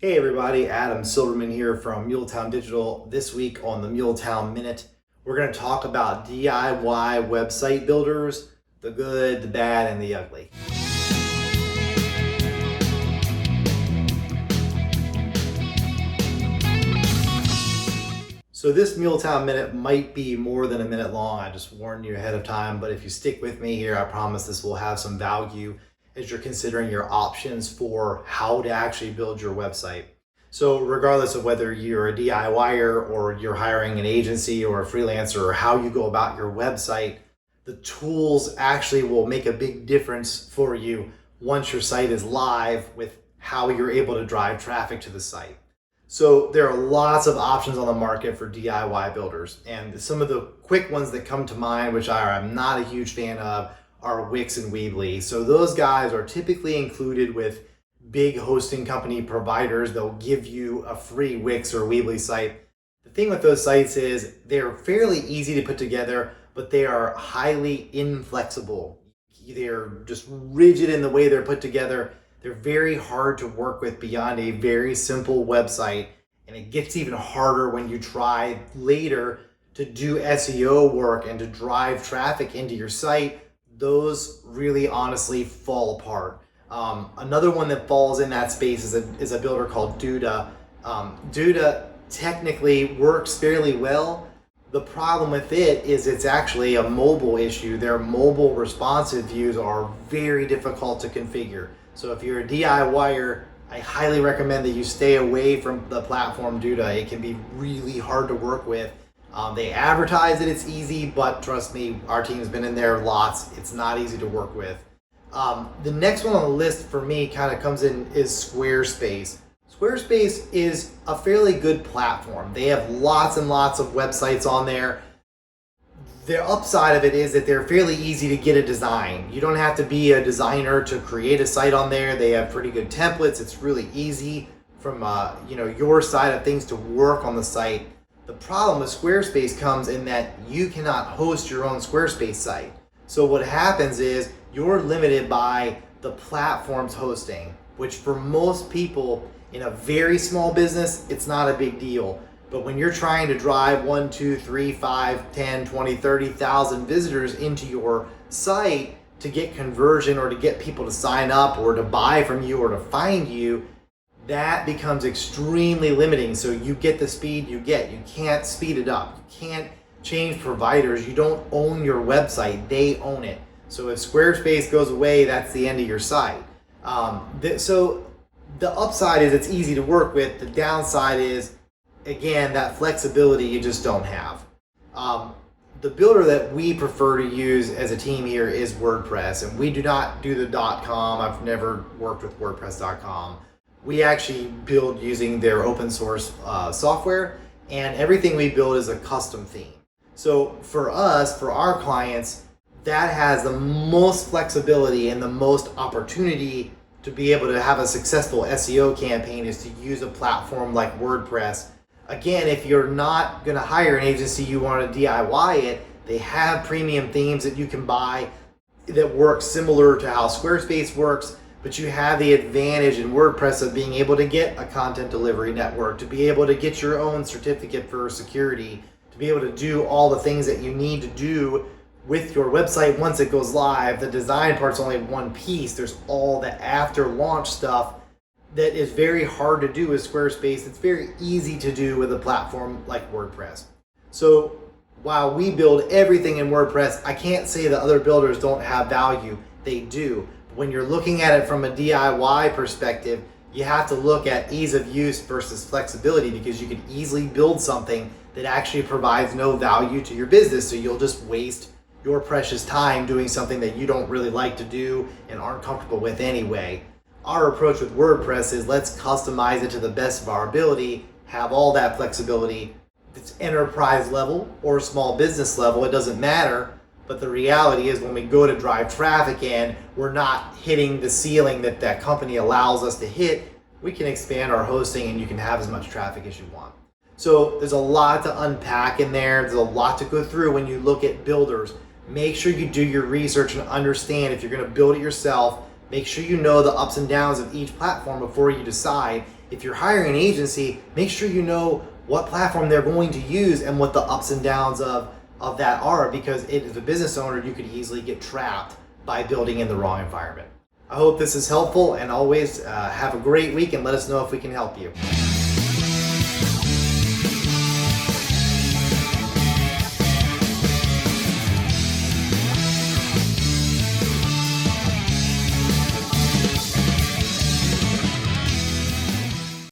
Hey everybody, Adam Silverman here from Muletown Digital. This week on the Muletown Minute, we're going to talk about DIY website builders, the good, the bad, and the ugly. So this Muletown Minute might be more than a minute long. I just warned you ahead of time, but if you stick with me here, I promise this will have some value as you're considering your options for how to actually build your website. So regardless of whether you're a DIYer or you're hiring an agency or a freelancer or how you go about your website, the tools actually will make a big difference for you once your site is live with how you're able to drive traffic to the site. So there are lots of options on the market for DIY builders, and some of the quick ones that come to mind, which I'm not a huge fan of, are Wix and Weebly. So those guys are typically included with big hosting company providers. They'll give you a free Wix or Weebly site. The thing with those sites is they're fairly easy to put together, but they are highly inflexible. They're just rigid in the way they're put together. They're very hard to work with beyond a very simple website. And it gets even harder when you try later to do SEO work and to drive traffic into your site. Those really honestly fall apart. Another one that falls in that space is a builder called Duda. Duda technically works fairly well. The problem with it is it's actually a mobile issue. Their mobile responsive views are very difficult to configure. So if you're a DIYer, I highly recommend that you stay away from the platform Duda. It can be really hard to work with. They advertise that it's easy, but trust me, our team's been in there lots. It's not easy to work with. The next one on the list for me kind of comes in is Squarespace. Squarespace is a fairly good platform. They have lots and lots of websites on there. The upside of it is that they're fairly easy to get a design. You don't have to be a designer to create a site on there. They have pretty good templates. It's really easy from your side of things to work on the site. The problem with Squarespace comes in that you cannot host your own Squarespace site. So what happens is you're limited by the platform's hosting, which for most people in a very small business, it's not a big deal. But when you're trying to drive 1, 2, 3, 5, 10, 20, 30,000 visitors into your site to get conversion or to get people to sign up or to buy from you or to find you, that becomes extremely limiting. So you get the speed you get. You can't speed it up. You can't change providers. You don't own your website. They own it. So if Squarespace goes away, that's the end of your site. So the upside is it's easy to work with. The downside is, again, that flexibility you just don't have. The builder that we prefer to use as a team here is WordPress, and we do not do the .com. I've never worked with WordPress.com. We actually build using their open source software, and everything we build is a custom theme. So for us, for our clients, that has the most flexibility and the most opportunity to be able to have a successful SEO campaign is to use a platform like WordPress. Again, if you're not going to hire an agency, you want to DIY it, they have premium themes that you can buy that work similar to how Squarespace works, but you have the advantage in WordPress of being able to get a content delivery network, to be able to get your own certificate for security, to be able to do all the things that you need to do with your website once it goes live. The design part's only one piece. There's all the after launch stuff that is very hard to do with Squarespace. It's very easy to do with a platform like WordPress. So while we build everything in WordPress, I can't say that other builders don't have value. They do. But when you're looking at it from a DIY perspective, you have to look at ease of use versus flexibility, because you can easily build something that actually provides no value to your business. So you'll just waste your precious time doing something that you don't really like to do and aren't comfortable with anyway. Our approach with WordPress is let's customize it to the best of our ability, have all that flexibility. If it's enterprise level or small business level, it doesn't matter. But the reality is when we go to drive traffic in, we're not hitting the ceiling that that company allows us to hit. We can expand our hosting and you can have as much traffic as you want. So there's a lot to unpack in there. There's a lot to go through when you look at builders. Make sure you do your research and understand if you're going to build it yourself, Make sure you know the ups and downs of each platform before you decide. If you're hiring an agency, make sure you know what platform they're going to use and what the ups and downs of that are, because as a business owner, you could easily get trapped by building in the wrong environment. I hope this is helpful, and always have a great week and let us know if we can help you.